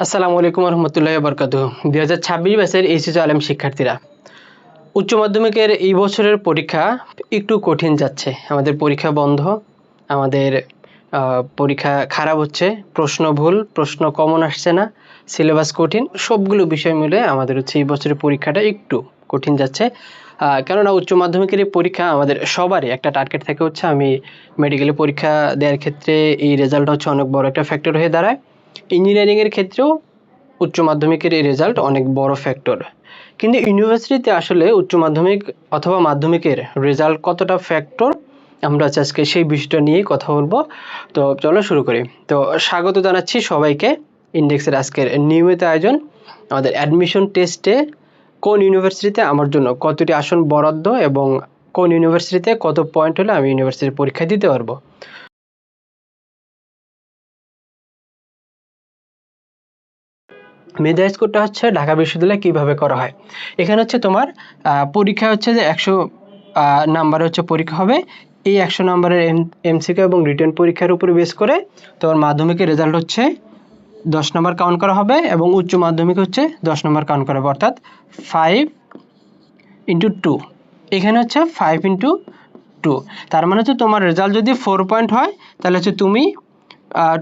আসসালামু আলাইকুম রহমতুল্লাহি বারাকাতুহু 2026 ব্যাচের এইচএস আলেম শিক্ষার্থীরা উচ্চ মাধ্যমিকের এই বছরের পরীক্ষা একটু কঠিন যাচ্ছে। আমাদের পরীক্ষা বন্ধ, আমাদের পরীক্ষা খারাপ হচ্ছে, প্রশ্ন ভুল, প্রশ্ন কমন আসছে না, সিলেবাস কঠিন, সবগুলো বিষয় মিলে আমাদের হচ্ছে এই বছরের পরীক্ষাটা একটু কঠিন যাচ্ছে। কেননা উচ্চ মাধ্যমিকের এই পরীক্ষা আমাদের সবারই একটা টার্গেট থাকে হচ্ছে আমি মেডিকেলে পরীক্ষা দেওয়ার ক্ষেত্রে এই রেজাল্ট হচ্ছে অনেক বড় একটা ফ্যাক্টর হয়ে দাঁড়ায়। ইঞ্জিনিয়ারিংয়ের ক্ষেত্রেও উচ্চ মাধ্যমিকের এই রেজাল্ট অনেক বড় ফ্যাক্টর, কিন্তু ইউনিভার্সিটিতে আসলে উচ্চ মাধ্যমিক অথবা মাধ্যমিকের রেজাল্ট কতটা ফ্যাক্টর আমরা আজকে সেই বিষয়টা নিয়ে কথা বলবো। তো চলো শুরু করি। তো স্বাগত জানাচ্ছি সবাইকে ইন্ডেক্সের আজকের নিয়মিত আয়োজন আমাদের অ্যাডমিশন টেস্টে কোন ইউনিভার্সিটিতে আমার জন্য কতটি আসন বরাদ্দ এবং কোন ইউনিভার্সিটিতে কত পয়েন্ট হলে আমি ইউনিভার্সিটির পরীক্ষা দিতে পারবো। মেধা স্কোরটা হচ্ছে ঢাকা বিশ্ববিদ্যালয়ে কিভাবে করা হয়। এখানে হচ্ছে তোমার পরীক্ষা হচ্ছে যে 100 নাম্বার হচ্ছে পরীক্ষা হবে। এই 100 নাম্বারের এমসিকিউ এবং রিটেন পরীক্ষার উপরে বেস করে তোমার মাধ্যমিকের রেজাল্ট হচ্ছে 10 নাম্বার কাউন্ট করা হবে এবং উচ্চ মাধ্যমিক হচ্ছে 10 নাম্বার কাউন্ট করা হবে, অর্থাৎ 5 × 2। এখানে হচ্ছে 5 × 2, তার মানে হচ্ছে তোমার রেজাল্ট যদি 4 পয়েন্ট হয় তাহলে হচ্ছে তুমি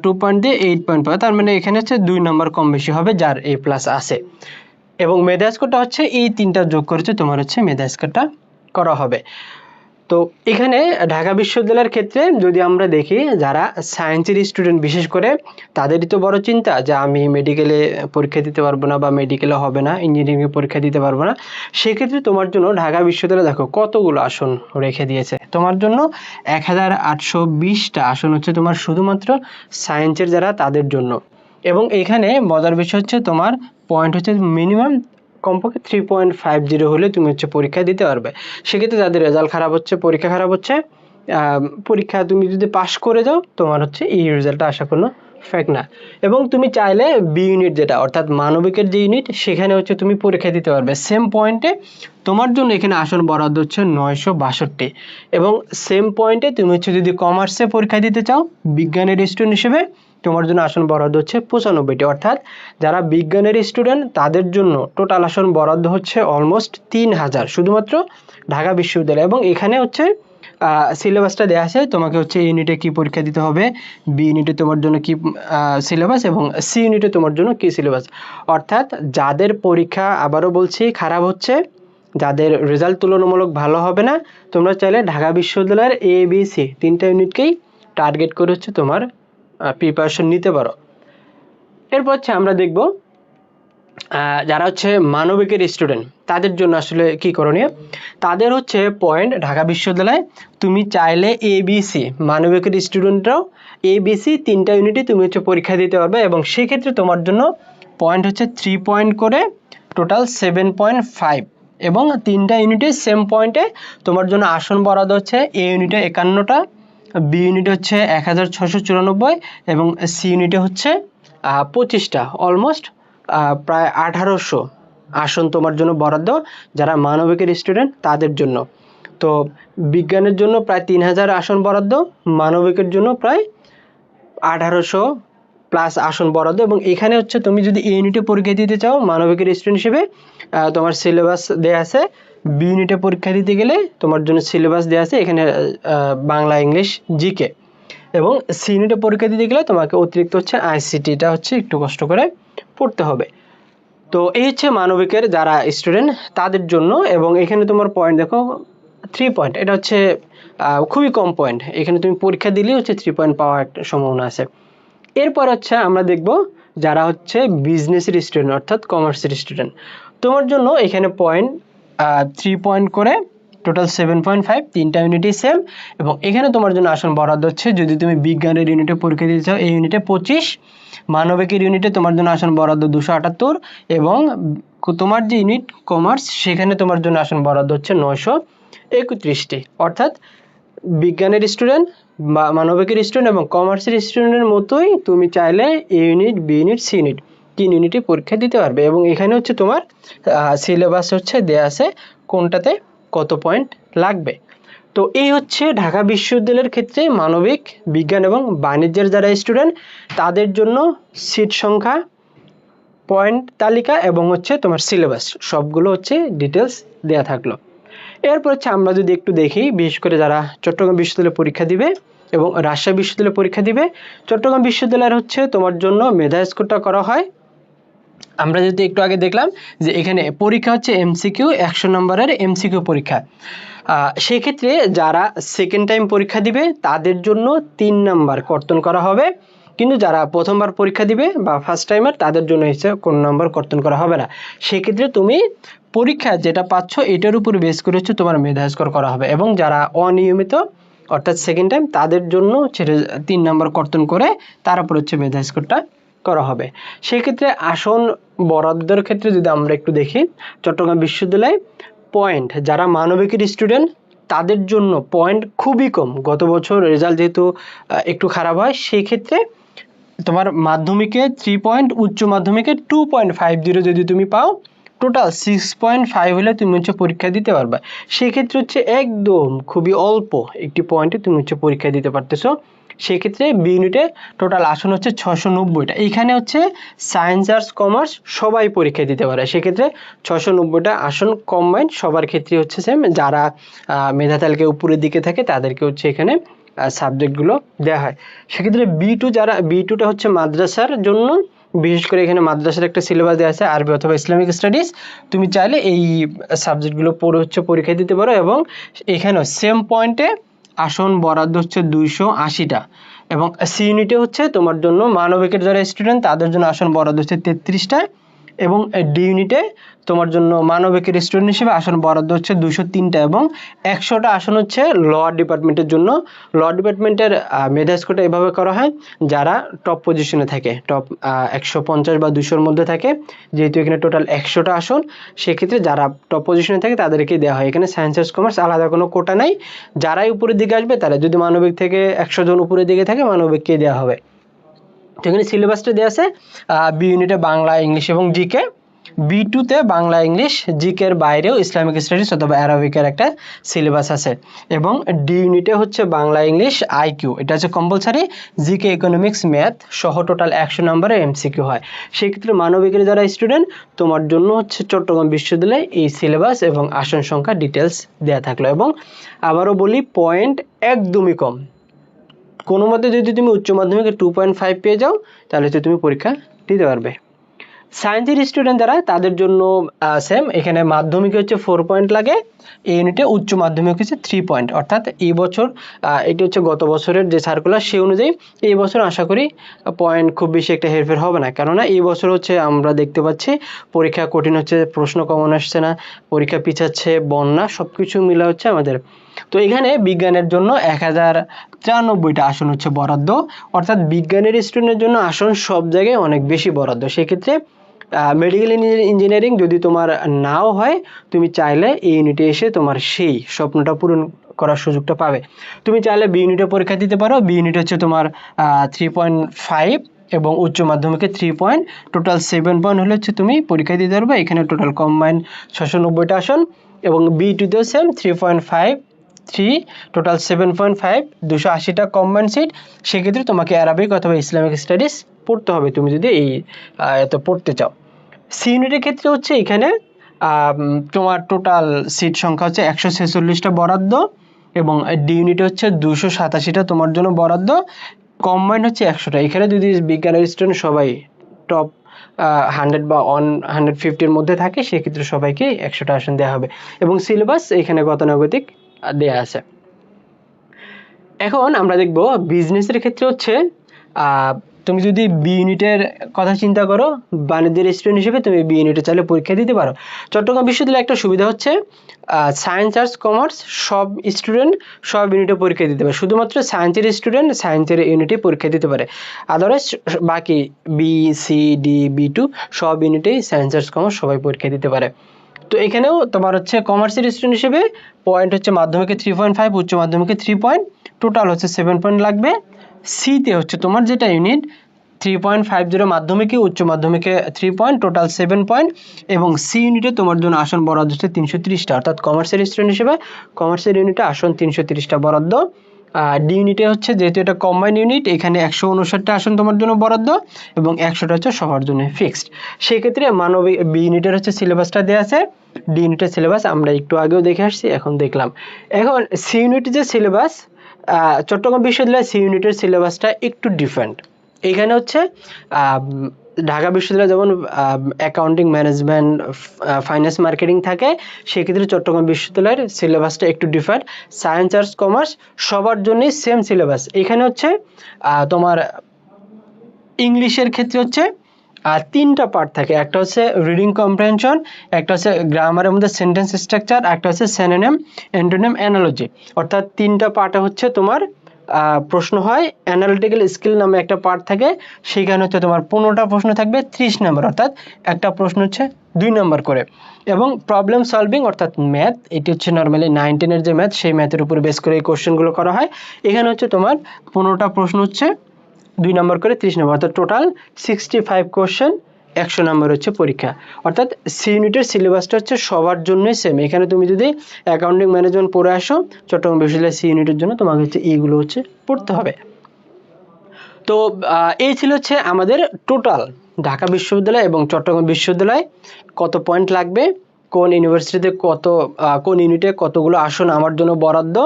2 পয়েন্ট দিয়ে 8 পয়েন্ট পাবে, তার মানে এখানে হচ্ছে 2 নাম্বার কম বেশি হবে যার A+ আছে। এবং মেধা স্কোরটা হচ্ছে এই তিনটা যোগ করেছে তোমার হচ্ছে মেধা স্কোরটা করা হবে। তো এখানে ঢাকা বিশ্ববিদ্যালয়ের ক্ষেত্রে যদি আমরা দেখি যারা সায়েন্সের স্টুডেন্ট বিশেষ করে তাদেরই তো বড় চিন্তা যে আমি মেডিকেলে পরীক্ষা দিতে পারবো না বা মেডিকেলে হবে না, ইঞ্জিনিয়ারিংয়ে পরীক্ষা দিতে পারবো না। সেক্ষেত্রে তোমার জন্য ঢাকা বিশ্ববিদ্যালয় দেখো কতগুলো আসন রেখে দিয়েছে তোমার জন্য। 1820টা আসন হচ্ছে তোমার শুধুমাত্র সায়েন্সের যারা তাদের জন্য। এবং এখানে মজার বিষয় হচ্ছে তোমার পয়েন্ট হচ্ছে মিনিমাম কমপক্ষে 3.50 হলে তুমি হচ্ছে পরীক্ষা দিতে পারবে। সেক্ষেত্রে যাদের রেজাল্ট খারাপ হচ্ছে, পরীক্ষা খারাপ হচ্ছে, পরীক্ষা তুমি যদি পাশ করে যাও তোমার হচ্ছে এই রেজাল্টটা আসা কোনো ফ্যাক্ট না। এবং তুমি চাইলে বি ইউনিট যেটা অর্থাৎ মানবিকের যে ইউনিট সেখানে হচ্ছে তুমি পরীক্ষা দিতে পারবে সেম পয়েন্টে। তোমার জন্য এখানে আসন বরাদ্দ হচ্ছে 962 এবং সেম পয়েন্টে তুমি হচ্ছে যদি কমার্সে পরীক্ষা দিতে চাও বিজ্ঞানের স্টুডেন্ট হিসেবে তোমার জন্য আসন বরাদ্দ হচ্ছে 95টি, অর্থাৎ যারা বিজ্ঞানের স্টুডেন্ট তাদের জন্য টোটাল আসন বরাদ্দ হচ্ছে অলমোস্ট 3000 শুধুমাত্র ঢাকা বিশ্ববিদ্যালয়। এবং এখানে হচ্ছে সিলেবাসটা দেওয়া আছে তোমাকে হচ্ছে ইউনিটে কি পরীক্ষা দিতে হবে, বি ইউনিটে তোমার জন্য কি সিলেবাস এবং সি ইউনিটে তোমার জন্য কি সিলেবাস। অর্থাৎ যাদের পরীক্ষা আবারও বলছি খারাপ হচ্ছে, যাদের রেজাল্ট তুলনামূলক ভালো হবে না, তোমরা চাইলে ঢাকা বিশ্ববিদ্যালয়ের এ বি সি তিনটা ইউনিটকেই টার্গেট করে হচ্ছে তোমার প্রিপারেশন নিতে পারো। এরপর হচ্ছে আমরা দেখব যারা হচ্ছে মানবিকের স্টুডেন্ট তাদের জন্য আসলে কি করণীয়। তাদের হচ্ছে পয়েন্ট ঢাকা বিশ্ববিদ্যালয়ে তুমি চাইলে ABC মানবিকের স্টুডেন্টরাও ABC তিনটা ইউনিটে তুমি হচ্ছে পরীক্ষা দিতে পারবে এবং সেক্ষেত্রে তোমার জন্য পয়েন্ট হচ্ছে 3 পয়েন্ট করে টোটাল 7.5 এবং তিনটা ইউনিটে সেম পয়েন্টে তোমার জন্য আসন বরাদ্দ হচ্ছে এ ইউনিটে 51টা, বি ইউনিটে হচ্ছে 1694 এবং সি ইউনিটে হচ্ছে 25টা, অলমোস্ট প্রায় 1800 আসন তোমার জন্য বরাদ্দ যারা মানবিকের স্টুডেন্ট তাদের জন্য। তো বিজ্ঞানের জন্য প্রায় 3000 আসন বরাদ্দ, মানবিকের জন্য প্রায় 1800 প্লাস আসন বরাদ্দ। এবং এখানে হচ্ছে তুমি যদি এই ইউনিটে পরীক্ষা দিতে চাও মানবিকের স্টুডেন্ট হিসেবে তোমার সিলেবাস দেয়া আছে। বি ইউনিটে পরীক্ষা দিতে গেলে তোমার জন্য সিলেবাস দেয়া আছে এখানে বাংলা, ইংলিশ, জিকে। এবং সি ইউনিটে পরীক্ষা দিতে গেলে তোমাকে অতিরিক্ত হচ্ছে আইসিটিটা হচ্ছে একটু কষ্ট করে পড়তে হবে। তো এই হচ্ছে মানবিকের যারা স্টুডেন্ট তাদের জন্য। এবং এখানে তোমার পয়েন্ট দেখো 3 পয়েন্ট, এটা হচ্ছে খুবই কম পয়েন্ট, এখানে তুমি পরীক্ষা দিলেই হচ্ছে 3 পয়েন্ট পাওয়ার একটা সম্ভাবনা আছে। এরপর হচ্ছে আমরা দেখব যারা হচ্ছে বিজনেসের স্টুডেন্ট অর্থাৎ কমার্সের স্টুডেন্ট, তোমার জন্য এখানে পয়েন্ট 3 পয়েন্ট করে টোটাল 7.5, তিনটা ইউনিটই সেম। এবং এখানে তোমার জন্য আসন বরাদ্দ হচ্ছে যদি তুমি বিজ্ঞানের ইউনিটে পরীক্ষা দিতে চাও এই ইউনিটে 25, মানবিকের ইউনিটে তোমার জন্য আসন বরাদ্দ 278 এবং তোমার যে ইউনিট কমার্স সেখানে তোমার জন্য আসন বরাদ্দ হচ্ছে 931টি। অর্থাৎ বিজ্ঞানের স্টুডেন্ট বা মানবিকের স্টুডেন্ট এবং কমার্সের স্টুডেন্টের মতোই তুমি চাইলে A unit, B unit, C unit 3 ইউনিটে পরীক্ষা দিতে পারবে। এবং এখানে হচ্ছে তোমার সিলেবাস হচ্ছে দেয়া আছে কোনটাতে কত পয়েন্ট লাগবে। তো এই হচ্ছে ঢাকা বিশ্ববিদ্যালয়ের ক্ষেত্রে মানবিক, বিজ্ঞান এবং বাণিজ্যের যারা স্টুডেন্ট তাদের জন্য সিট সংখ্যা পয়েন্ট তালিকা এবং হচ্ছে তোমার সিলেবাস সবগুলো হচ্ছে ডিটেলস দেওয়া থাকলো। এরপর হচ্ছে আমরা যদি একটু দেখি, বিশেষ করে যারা চট্টগ্রাম বিশ্ববিদ্যালয়ে পরীক্ষা দিবে এবং রাজশাহী বিশ্ববিদ্যালয়ে পরীক্ষা দিবে, চট্টগ্রাম বিশ্ববিদ্যালয়ের হচ্ছে তোমার জন্য মেধা স্কোরটা করা হয়। আমরা যদি একটু আগে দেখলাম যে এখানে পরীক্ষা হচ্ছে এমসিকিউ, 100 নম্বরের এমসিকিউ পরীক্ষা। সেক্ষেত্রে যারা সেকেন্ড টাইম পরীক্ষা দিবে তাদের জন্য 3 নাম্বার কর্তন করা হবে, কিন্তু যারা প্রথমবার পরীক্ষা দিবে বা ফার্স্ট টাইমার তাদের জন্য হচ্ছে কোনো নাম্বার কর্তন করা হবে না। সেক্ষেত্রে তুমি পরীক্ষা যেটা পাচ্ছ এটার উপর বেস করে হচ্ছে তোমার মেধা স্কোর করা হবে, এবং যারা অনিয়মিত অর্থাৎ সেকেন্ড টাইম তাদের জন্য হচ্ছে 3 নাম্বার কর্তন করে তারপর হচ্ছে মেধা স্কোরটা করা হবে। সেক্ষেত্রে আসন বরাদ্দের ক্ষেত্রে যদি আমরা একটু দেখি, চট্টগ্রাম বিশ্ববিদ্যালয়ে পয়েন্ট যারা মানবিকের স্টুডেন্ট তাদের জন্য পয়েন্ট খুবই কম। গত বছর রেজাল্ট যেহেতু একটু খারাপ হয়, সেই ক্ষেত্রে তোমার মাধ্যমিকে 3 পয়েন্ট, উচ্চ মাধ্যমিকে 2.50 যদি তুমি পাও, টোটাল 6.5 হলে তুমি হচ্ছে পরীক্ষা দিতে পারবে। সেক্ষেত্রে হচ্ছে একদম খুবই অল্প একটি পয়েন্টে তুমি হচ্ছে পরীক্ষা দিতে পারতেছো। সেক্ষেত্রে বি ইউনিটে টোটাল আসন হচ্ছে 690টা। এইখানে হচ্ছে সায়েন্স, আর্টস, কমার্স সবাই পরীক্ষা দিতে পারে। সেক্ষেত্রে 690টা আসন কম্বাইন্ড সবার ক্ষেত্রে হচ্ছে সেম। যারা মেধা তালিকায় উপরের দিকে থাকে তাদেরকে হচ্ছে এখানে সাবজেক্টগুলো দেওয়া হয়। সেক্ষেত্রে বি2টা হচ্ছে মাদ্রাসার জন্য, বিশেষ করে এখানে মাদ্রাসার একটা সিলেবাস দেওয়া আছে আরবি অথবা ইসলামিক স্টাডিজ। তুমি চাইলে এই সাবজেক্টগুলো পড়ে হচ্ছে পরীক্ষা দিতে পারো, এবং এখানেও সেম পয়েন্টে আসন বরাদ্দ হচ্ছে 280টা, এবং সি ইউনিটে হচ্ছে তোমার জন্য মানবিকের যারা স্টুডেন্ট তাদের জন্য আসন বরাদ্দ হচ্ছে 33টা, এবং ডি ইউনিটে তোমার জন্য মানবিকের স্টুডেন্ট হিসেবে আসন বরাদ্দ হচ্ছে 203টা, এবং 100টা আসন হচ্ছে ল ডিপার্টমেন্টের জন্য। ল ডিপার্টমেন্টের মেধা স্কোরটা এভাবে করা হয়, যারা টপ পজিশনে থাকে, টপ 150 বা 200-র মধ্যে থাকে, যেহেতু এখানে টোটাল 100টা আসন, সেক্ষেত্রে যারা টপ পজিশনে থাকে তাদেরকেই দেওয়া হয়। এখানে সায়েন্স, আর্টস, কমার্স আলাদা কোনো কোটা নাই। যারাই উপরের দিকে আসবে তারা, যদি মানবিক থেকে 100 জন উপরের দিকে থাকে মানবিককে দেওয়া হবে। তো এখানে সিলেবাসটা দেওয়া আছে, বি ইউনিটে বাংলা, ইংলিশ এবং জিকে, বি2তে বাংলা, ইংলিশ, জিকের বাইরেও ইসলামিক স্টাডিজ অথবা অ্যারাবিকের একটা সিলেবাস আছে, এবং ডি ইউনিটে হচ্ছে বাংলা, ইংলিশ, আইকিউ এটা হচ্ছে কম্পালসারি, জিকে, ইকোনমিক্স, ম্যাথ সহ টোটাল 100 নম্বরের এমসিকিউ হয়। সেক্ষেত্রে মানবিকের যারা স্টুডেন্ট তোমার জন্য হচ্ছে চট্টগ্রাম বিশ্ববিদ্যালয়ে এই সিলেবাস এবং আসন সংখ্যা ডিটেলস দেওয়া থাকলো। এবং আবারও বলি, পয়েন্ট একদমই কম। কোনো মতে যদি তুমি উচ্চ মাধ্যমিকে 2.5 পেয়ে যাও তাহলে তো তুমি পরীক্ষা দিতে পারবে। সায়েন্সের স্টুডেন্ট যারা তাদের জন্য সেম, এখানে মাধ্যমিকে হচ্ছে 4 পয়েন্ট লাগে, এই ইউনিটে উচ্চ মাধ্যমিক হচ্ছে 3 পয়েন্ট। অর্থাৎ এই বছর এটি হচ্ছে গত বছরের যে সার্কুলার সেই অনুযায়ী এই বছর আশা করি পয়েন্ট খুব বেশি একটা হেরফের হবে না, কেননা এই বছর হচ্ছে আমরা দেখতে পাচ্ছি পরীক্ষা কঠিন হচ্ছে, প্রশ্ন কমন আসছে না, পরীক্ষা পিছাচ্ছে, বন্যা সব কিছু মিলে হচ্ছে আমাদের। তো এখানে বিজ্ঞানের জন্য 1093টা আসন হচ্ছে বরাদ্দ, অর্থাৎ বিজ্ঞানের স্টুডেন্টের জন্য আসন সব জায়গায় অনেক বেশি বরাদ্দ। সেক্ষেত্রে মেডিকেল ইঞ্জিনিয়ারিং যদি তোমার নাও হয়, তুমি চাইলে এই ইউনিটে এসে তোমার সেই স্বপ্নটা পূরণ করার সুযোগটা পাবে। তুমি চাইলে বি ইউনিটে পরীক্ষা দিতে পারো। বি ইউনিট হচ্ছে তোমার 3.5 এবং উচ্চ মাধ্যমিকে 3 পয়েন্ট, টোটাল 7 পয়েন্ট হলে হচ্ছে তুমি পরীক্ষা দিতে পারবে। এখানে টোটাল কম্বাইন্ড 690টা আসন, এবং বি2তেও সেম 3.5 3 টোটাল 7.5, 280টা কম্বাইন্ড সিট। সেক্ষেত্রে তোমাকে অ্যারাবিক অথবা ইসলামিক স্টাডিজ পড়তে হবে তুমি যদি এই এত পড়তে চাও। সি ইউনিটের ক্ষেত্রে হচ্ছে এখানে তোমার টোটাল সিট সংখ্যা হচ্ছে 146টা বরাদ্দ, এবং ডি ইউনিটে হচ্ছে 287টা তোমার জন্য বরাদ্দ, কম্বাইন্ড হচ্ছে 100টা। এখানে যদি বিজ্ঞানের স্টুডেন্ট সবাই টপ 100 বা 150-র মধ্যে থাকে, সেক্ষেত্রে সবাইকে 100টা আসন দেওয়া হবে, এবং সিলেবাস এখানে গতানুগতিক দেয়া আছে। এখন আমরা দেখব বিজনেসের ক্ষেত্রে হচ্ছে তুমি যদি বি ইউনিটের কথা চিন্তা করো, বাণিজ্যের স্টুডেন্ট হিসেবে তুমি বি ইউনিটে চাইলে পরীক্ষা দিতে পারো। চট্টগ্রাম বিশ্ববিদ্যালয়ে একটা সুবিধা হচ্ছে সায়েন্স, আর্টস, কমার্স সব স্টুডেন্ট সব ইউনিটে পরীক্ষা দিতে পারে। শুধুমাত্র সায়েন্সের স্টুডেন্ট সায়েন্সের ইউনিটে পরীক্ষা দিতে পারে, আদারওয়াইজ বাকি বি, সি, ডি, বি2 সব ইউনিটেই সায়েন্স, আর্টস, কমার্স সবাই পরীক্ষা দিতে পারে। তো এখানেও তোমার হচ্ছে কমার্সের স্টুডেন্ট হিসেবে পয়েন্ট হচ্ছে মাধ্যমিকে 3.5, উচ্চ মাধ্যমিকে 3 পয়েন্ট, টোটাল হচ্ছে 7 পয়েন্ট লাগবে। সিতে হচ্ছে তোমার যেটা ইউনিট 3.50 মাধ্যমিকে, উচ্চ মাধ্যমিকে 3 পয়েন্ট, টোটাল 7 পয়েন্ট, এবং সি ইউনিটে তোমার জন্য আসন বরাদ্দ হচ্ছে 330টা, অর্থাৎ কমার্সের স্টুডেন্ট হিসেবে কমার্সের ইউনিটে আসন 330টা বরাদ্দ। ডি ইউনিটে হচ্ছে যেহেতু এটা কম্বাইন্ড ইউনিট, এখানে 159টা আসন তোমার জন্য বরাদ্দ এবং 100টা হচ্ছে সবার জন্য ফিক্সড। সেক্ষেত্রে মানবিক বি ইউনিটের হচ্ছে সিলেবাসটা দেওয়া আছে, ডি ইউনিটের সিলেবাস আমরা একটু আগেও দেখে আসছি, এখন দেখলাম। এখন সি ইউনিটের যে সিলেবাস, চট্টগ্রাম বিশ্ববিদ্যালয়ের সি ইউনিটের সিলেবাসটা একটু ডিফারেন্ট। এখানে হচ্ছে ঢাকা বিশ্ববিদ্যালয়ে যেমন অ্যাকাউন্টিং, ম্যানেজমেন্ট, ফাইন্যান্স, মার্কেটিং থাকে, সেক্ষেত্রে চট্টগ্রাম বিশ্ববিদ্যালয়ের সিলেবাসটা একটু ডিফারেন্ট। সায়েন্স, আর্টস, কমার্স সবার জন্যই সেম সিলেবাস। এখানে হচ্ছে তোমার ইংলিশের ক্ষেত্রে হচ্ছে 3টা পার্ট থাকে, একটা হচ্ছে রিডিং কম্প্রিহেনশন, একটা হচ্ছে গ্রামারের মধ্যে সেন্টেন্স স্ট্রাকচার, একটা হচ্ছে সিনোনিম, অ্যান্টোনিম, অ্যানালজি। অর্থাৎ 3টা পার্টে হচ্ছে তোমার প্রশ্ন হয়। অ্যানালিটিক্যাল স্কিল নামে একটা পার্ট থাকে, সেখানে হচ্ছে তোমার 15টা প্রশ্ন থাকবে 30 নম্বর, অর্থাৎ একটা প্রশ্ন হচ্ছে 2 নম্বর করে। এবং প্রবলেম সলভিং অর্থাৎ ম্যাথ, এটি হচ্ছে নর্মালি 9, 10-এর যে ম্যাথ, সেই ম্যাথের উপর বেস করে এই কোশ্চেনগুলো করা হয়। এখানে হচ্ছে তোমার 15টা প্রশ্ন হচ্ছে 2 নম্বর করে 30 নম্বর, অর্থাৎ টোটাল 65 কোশ্চেন, 100 নম্বর হচ্ছে পরীক্ষা। অর্থাৎ সি ইউনিটের সিলেবাসটা হচ্ছে সবার জন্যই সেম। এখানে তুমি যদি অ্যাকাউন্টিং, ম্যানেজমেন্ট পড়ে আসো, চট্টগ্রাম বিশ্ববিদ্যালয়ের সি ইউনিটের জন্য তোমাকে হচ্ছে এইগুলো হচ্ছে পড়তে হবে। তো এই ছিল হচ্ছে আমাদের টোটাল ঢাকা বিশ্ববিদ্যালয় এবং চট্টগ্রাম বিশ্ববিদ্যালয় কত পয়েন্ট লাগবে, কোন ইউনিভার্সিটিতে কোন ইউনিটে কতগুলো আসন আমার জন্য বরাদ্দ,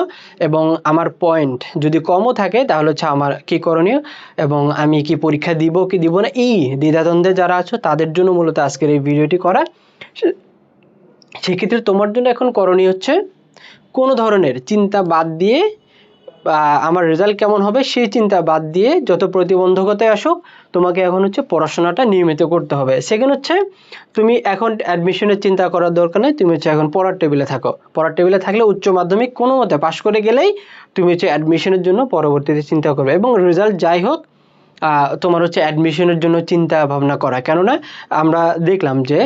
এবং আমার পয়েন্ট যদি কমও থাকে তাহলে হচ্ছে আমার কি করণীয়, এবং আমি কি পরীক্ষা দিব কি দিব না, এই দ্বিধাদ্বন্দ্বে যারা আছো তাদের জন্য মূলত আজকের এই ভিডিওটি করা। সেক্ষেত্রে তোমার জন্য এখন করণীয় হচ্ছে কোনো ধরনের চিন্তা বাদ দিয়ে, আমার রেজাল্ট কেমন হবে সেই চিন্তা বাদ দিয়ে, যত প্রতিবন্ধকতায় আসুক তোমাকে এখন হচ্ছে পড়াশোনাটা নিয়মিত করতে হবে। সেকেন্ড হচ্ছে তুমি এখন অ্যাডমিশনের চিন্তা করার দরকার নেই, তুমি হচ্ছে এখন পড়ার টেবিলে থাকো। পড়ার টেবিলে থাকলে উচ্চ মাধ্যমিক কোনো মতে পাশ করে গেলেই তুমি হচ্ছে অ্যাডমিশনের জন্য পরবর্তীতে চিন্তা করবে, এবং রেজাল্ট যাই হোক তোমার হচ্ছে অ্যাডমিশনের জন্য চিন্তা ভাবনা করা। কেননা আমরা দেখলাম যে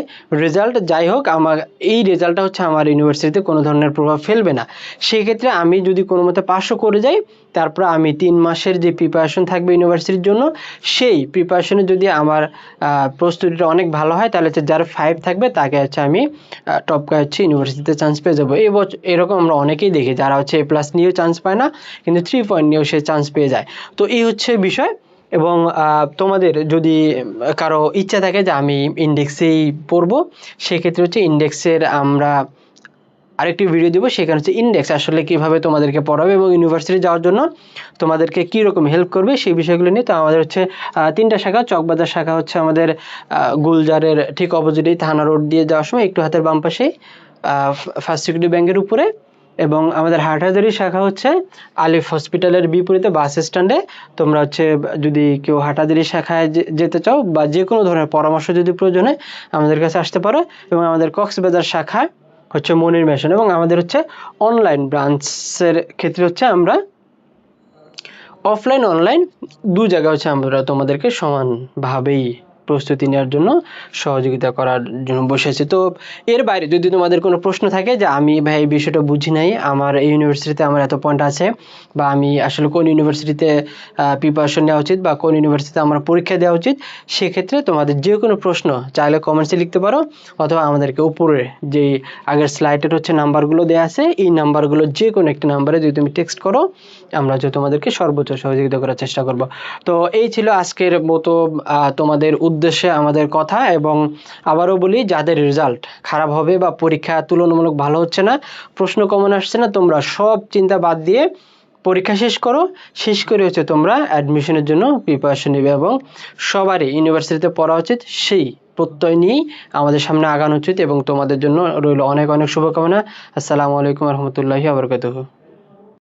রেজাল্ট যাই হোক, আমার এই রেজাল্টটা হচ্ছে আমার ইউনিভার্সিটিতে কোনো ধরনের প্রভাব ফেলবে না। সেক্ষেত্রে আমি যদি কোনো মতে পাশও করে যাই, তারপর আমি 3 মাসের যে প্রিপারেশন থাকবে ইউনিভার্সিটির জন্য, সেই প্রিপারেশনে যদি আমার প্রস্তুতিটা অনেক ভালো হয়, তাহলে হচ্ছে যার 5 থাকবে তাকে হচ্ছে আমি টপ করে হচ্ছে ইউনিভার্সিটিতে চান্স পেয়ে যাবো। এই বছর এরকম আমরা অনেকেই দেখি যারা হচ্ছে A+ নিয়েও চান্স পায় না, কিন্তু 3 পয়েন্ট নিয়েও সে চান্স পেয়ে যায়। তো এই হচ্ছে বিষয়। এবং তোমাদের যদি কারো ইচ্ছা থাকে যে আমি ইন্ডেক্সেই পড়বো, সেক্ষেত্রে হচ্ছে ইন্ডেক্সের আমরা আরেকটি ভিডিও দেবো, সেখানে হচ্ছে ইন্ডেক্স আসলে কিভাবে তোমাদেরকে পড়াবে এবং ইউনিভার্সিটি যাওয়ার জন্য তোমাদেরকে কী রকম হেল্প করবে সেই বিষয়গুলো নিয়ে। তো আমাদের হচ্ছে 3টা শাখা, চকবাজার শাখা হচ্ছে আমাদের গুলজারের ঠিক অপোজিটেই, থানা রোড দিয়ে যাওয়ার সময় একটু হাতের বাম পাশেই ফার্স্ট সিকিউরিটি ব্যাংকের উপরে, এবং আমাদের হাটহাজারী শাখা হচ্ছে আলিফ হসপিটালের বিপরীতে বাস স্ট্যান্ডে। তোমরা হচ্ছে যদি কেউ হাটহাজারী শাখায় যেতে চাও বা যে কোনো ধরনের পরামর্শ যদি প্রয়োজন হয় আমাদের কাছে আসতে পারো। এবং আমাদের কক্সবাজার শাখা হচ্ছে মনির মেশন, এবং আমাদের হচ্ছে অনলাইন ব্রাঞ্চের ক্ষেত্রে হচ্ছে আমরা অফলাইন অনলাইন 2 জায়গায় হচ্ছে আমরা তোমাদেরকে সমানভাবেই প্রস্তুতি নেওয়ার জন্য সহযোগিতা করার জন্য বসেছি। তো এর বাইরে যদি তোমাদের কোনো প্রশ্ন থাকে যে আমি ভাই এই বিষয়টা বুঝি নাই, আমার এই ইউনিভার্সিটিতে আমার এত পয়েন্ট আছে, বা আমি আসলে কোন ইউনিভার্সিটিতে প্রিপারেশন নেওয়া উচিত বা কোন ইউনিভার্সিটিতে আমার পরীক্ষা দেওয়া উচিত, সেক্ষেত্রে তোমাদের যে কোনো প্রশ্ন চাইলে কমেন্টসে লিখতে পারো, অথবা আমাদেরকে উপরে যে আগের স্লাইডের হচ্ছে নাম্বারগুলো দেওয়া আছে, এই নাম্বারগুলো যে কোনো একটি নাম্বারে যদি তুমি টেক্সট করো, আমরা হচ্ছে তোমাদেরকে সর্বোচ্চ সহযোগিতা করার চেষ্টা করব। তো এই ছিল আজকের মতো তোমাদের উদ্দেশ্যে আমাদের কথা। এবং আবারও বলি, যাদের রেজাল্ট খারাপ হবে বা পরীক্ষা তুলনামূলক ভালো হচ্ছে না, প্রশ্ন কমন আসছে না, তোমরা সব চিন্তা বাদ দিয়ে পরীক্ষা শেষ করো, শেষ করে হচ্ছে তোমরা অ্যাডমিশনের জন্য প্রিপারেশন নেবে, এবং সবারই ইউনিভার্সিটিতে পড়া উচিত সেই প্রত্যয় নিয়েই আমাদের সামনে আগানো উচিত। এবং তোমাদের জন্য রইল অনেক অনেক শুভকামনা। আসসালামু আলাইকুম রহমতুল্লাহি ওয়া বারাকাতুহু।